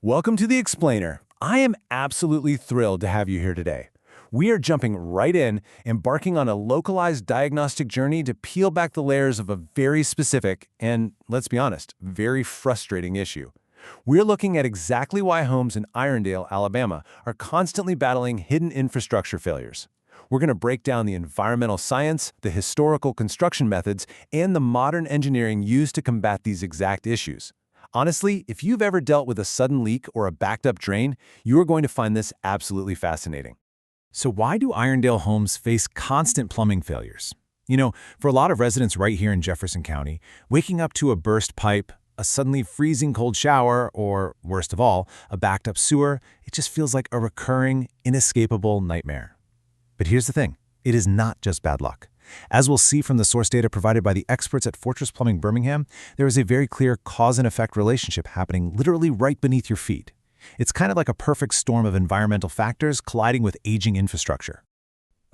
Welcome to The Explainer. I am absolutely thrilled to have you here today. We are jumping right in, embarking on a localized diagnostic journey to peel back the layers of a very specific and, let's be honest, very frustrating issue. We're looking at exactly why homes in Irondale, Alabama, are constantly battling hidden infrastructure failures. We're going to break down the environmental science, the historical construction methods, and the modern engineering used to combat these exact issues. Honestly, if you've ever dealt with a sudden leak or a backed-up drain, you are going to find this absolutely fascinating. So why do Irondale homes face constant plumbing failures? For a lot of residents right here in Jefferson County, waking up to a burst pipe, a suddenly freezing cold shower, or, worst of all, a backed-up sewer, it just feels like a recurring, inescapable nightmare. But here's the thing. It is not just bad luck. As we'll see from the source data provided by the experts at Fortress Plumbing Birmingham, there is a very clear cause and effect relationship happening literally right beneath your feet. It's kind of like a perfect storm of environmental factors colliding with aging infrastructure.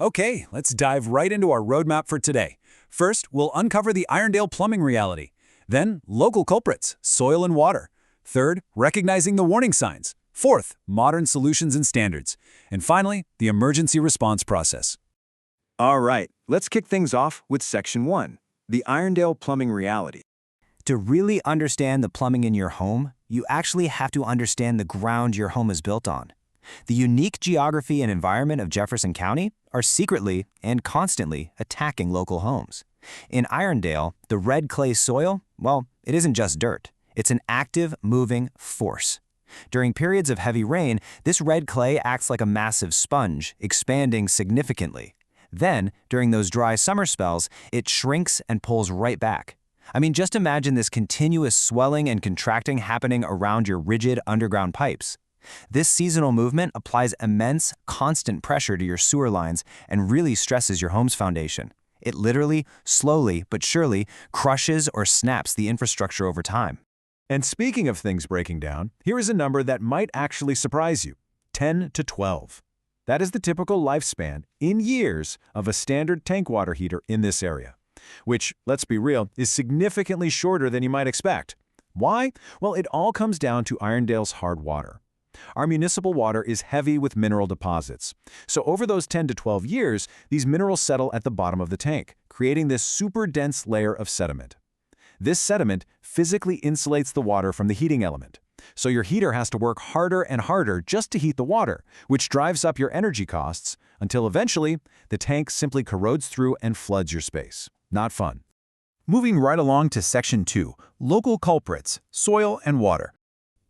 Okay, let's dive right into our roadmap for today. First, we'll uncover the Irondale plumbing reality. Then, local culprits, soil and water. Third, recognizing the warning signs. Fourth, modern solutions and standards. And finally, the emergency response process. All right, let's kick things off with Section 1, the Irondale plumbing reality. To really understand the plumbing in your home, you actually have to understand the ground your home is built on. The unique geography and environment of Jefferson County are secretly and constantly attacking local homes. In Irondale, the red clay soil, well, it isn't just dirt. It's an active, moving force. During periods of heavy rain, this red clay acts like a massive sponge, expanding significantly. Then, during those dry summer spells, it shrinks and pulls right back. Just imagine this continuous swelling and contracting happening around your rigid underground pipes. This seasonal movement applies immense, constant pressure to your sewer lines and really stresses your home's foundation. It literally, slowly but surely, crushes or snaps the infrastructure over time. And speaking of things breaking down, here is a number that might actually surprise you: 10 to 12. That is the typical lifespan, in years, of a standard tank water heater in this area, which, let's be real, is significantly shorter than you might expect. Why? Well, it all comes down to Irondale's hard water. Our municipal water is heavy with mineral deposits. So over those 10 to 12 years, these minerals settle at the bottom of the tank, creating this super dense layer of sediment. This sediment physically insulates the water from the heating element. So your heater has to work harder and harder just to heat the water, which drives up your energy costs until eventually the tank simply corrodes through and floods your space. Not fun. Moving right along to Section 2, local culprits, soil and water.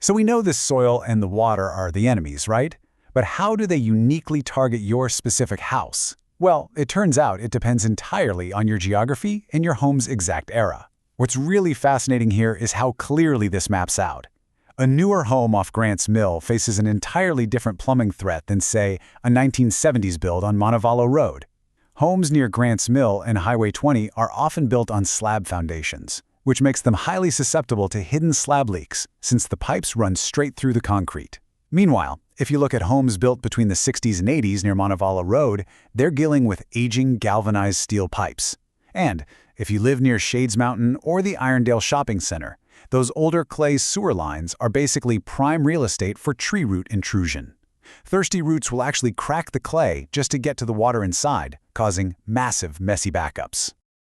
So we know the soil and the water are the enemies, right? But how do they uniquely target your specific house? Well, it turns out it depends entirely on your geography and your home's exact era. What's really fascinating here is how clearly this maps out. A newer home off Grants Mill faces an entirely different plumbing threat than, say, a 1970s build on Montevallo Road. Homes near Grants Mill and Highway 20 are often built on slab foundations, which makes them highly susceptible to hidden slab leaks since the pipes run straight through the concrete. Meanwhile, if you look at homes built between the 60s and 80s near Montevallo Road, they're dealing with aging galvanized steel pipes. And if you live near Shades Mountain or the Irondale Shopping Center, those older clay sewer lines are basically prime real estate for tree root intrusion. Thirsty roots will actually crack the clay just to get to the water inside, causing massive, messy backups.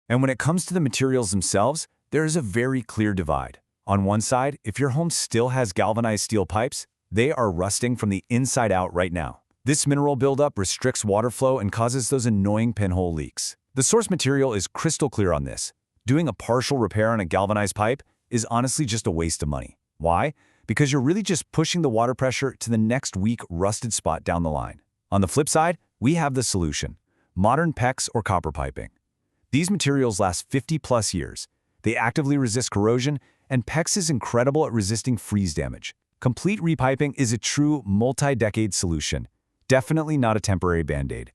And when it comes to the materials themselves, there is a very clear divide. On one side, if your home still has galvanized steel pipes, they are rusting from the inside out right now. This mineral buildup restricts water flow and causes those annoying pinhole leaks. The source material is crystal clear on this. Doing a partial repair on a galvanized pipe is honestly just a waste of money. Why? Because you're really just pushing the water pressure to the next weak, rusted spot down the line. On the flip side, we have the solution: modern PEX or copper piping. These materials last 50+ years. They actively resist corrosion, and PEX is incredible at resisting freeze damage. Complete repiping is a true multi-decade solution, definitely not a temporary band-aid.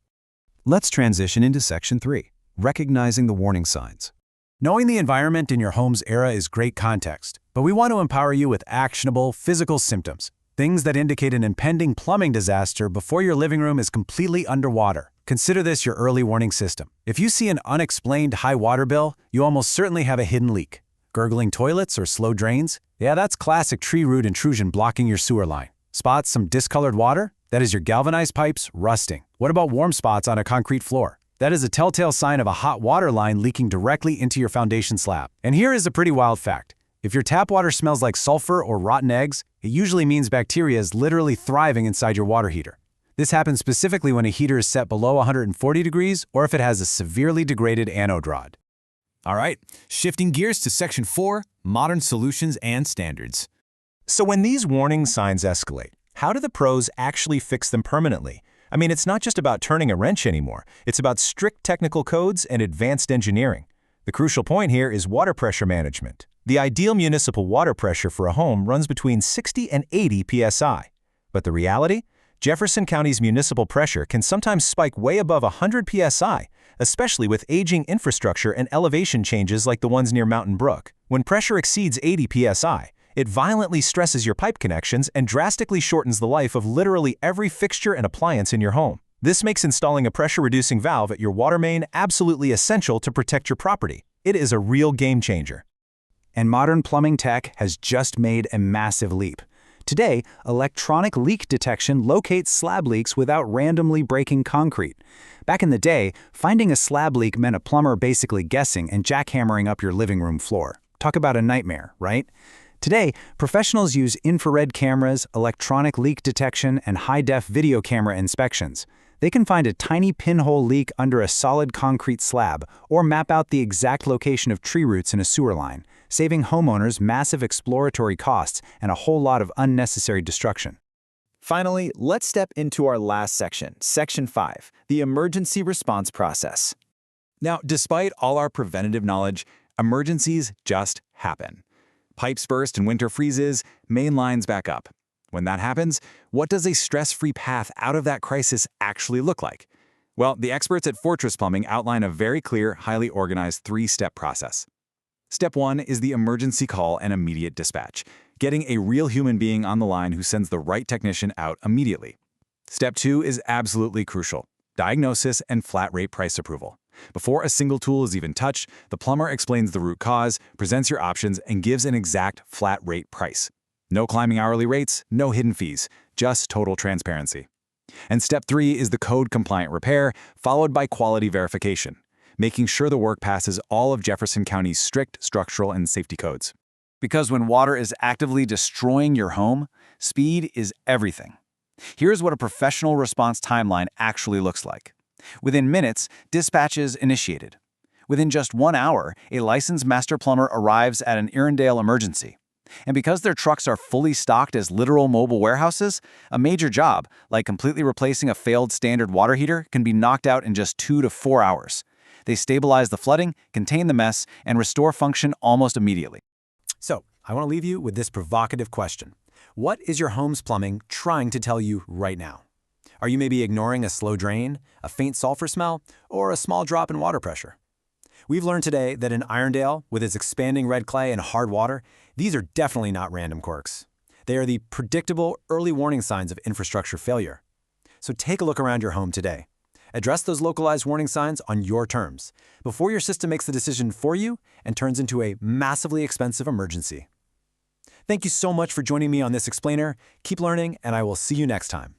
Let's transition into Section 3, recognizing the warning signs. Knowing the environment in your home's era is great context, but we want to empower you with actionable, physical symptoms, things that indicate an impending plumbing disaster before your living room is completely underwater. Consider this your early warning system. If you see an unexplained high water bill, you almost certainly have a hidden leak. Gurgling toilets or slow drains? Yeah, that's classic tree root intrusion blocking your sewer line. Spots some discolored water? That is your galvanized pipes rusting. What about warm spots on a concrete floor? That is a telltale sign of a hot water line leaking directly into your foundation slab. And here is a pretty wild fact. If your tap water smells like sulfur or rotten eggs, it usually means bacteria is literally thriving inside your water heater. This happens specifically when a heater is set below 140 degrees or if it has a severely degraded anode rod. All right, shifting gears to Section 4, Modern Solutions and Standards. So when these warning signs escalate, how do the pros actually fix them permanently? I mean, it's not just about turning a wrench anymore. It's about strict technical codes and advanced engineering. The crucial point here is water pressure management. The ideal municipal water pressure for a home runs between 60 and 80 psi. But the reality? Jefferson County's municipal pressure can sometimes spike way above 100 psi, especially with aging infrastructure and elevation changes like the ones near Mountain Brook. When pressure exceeds 80 psi, it violently stresses your pipe connections and drastically shortens the life of literally every fixture and appliance in your home. This makes installing a pressure-reducing valve at your water main absolutely essential to protect your property. It is a real game changer. And modern plumbing tech has just made a massive leap. Today, electronic leak detection locates slab leaks without randomly breaking concrete. Back in the day, finding a slab leak meant a plumber basically guessing and jackhammering up your living room floor. Talk about a nightmare, right? Today, professionals use infrared cameras, electronic leak detection, and high-def video camera inspections. They can find a tiny pinhole leak under a solid concrete slab or map out the exact location of tree roots in a sewer line, saving homeowners massive exploratory costs and a whole lot of unnecessary destruction. Finally, let's step into our last section, Section 5, the emergency response process. Now, despite all our preventative knowledge, emergencies just happen. Pipes burst and winter freezes, main lines back up. When that happens, what does a stress-free path out of that crisis actually look like? Well, the experts at Fortress Plumbing outline a very clear, highly organized three-step process. Step 1 is the emergency call and immediate dispatch, getting a real human being on the line who sends the right technician out immediately. Step 2 is absolutely crucial: diagnosis and flat-rate price approval. Before a single tool is even touched, the plumber explains the root cause, presents your options, and gives an exact flat-rate price. No climbing hourly rates, no hidden fees, just total transparency. And Step 3 is the code-compliant repair, followed by quality verification, making sure the work passes all of Jefferson County's strict structural and safety codes. Because when water is actively destroying your home, speed is everything. Here's what a professional response timeline actually looks like. Within minutes, dispatch is initiated. Within just 1 hour, a licensed master plumber arrives at an Irondale emergency. And because their trucks are fully stocked as literal mobile warehouses, a major job, like completely replacing a failed standard water heater, can be knocked out in just 2 to 4 hours. They stabilize the flooding, contain the mess, and restore function almost immediately. So, I want to leave you with this provocative question. What is your home's plumbing trying to tell you right now? Are you maybe ignoring a slow drain, a faint sulfur smell, or a small drop in water pressure? We've learned today that in Irondale, with its expanding red clay and hard water, these are definitely not random quirks. They are the predictable early warning signs of infrastructure failure. So take a look around your home today. Address those localized warning signs on your terms, before your system makes the decision for you and turns into a massively expensive emergency. Thank you so much for joining me on this explainer. Keep learning, and I will see you next time.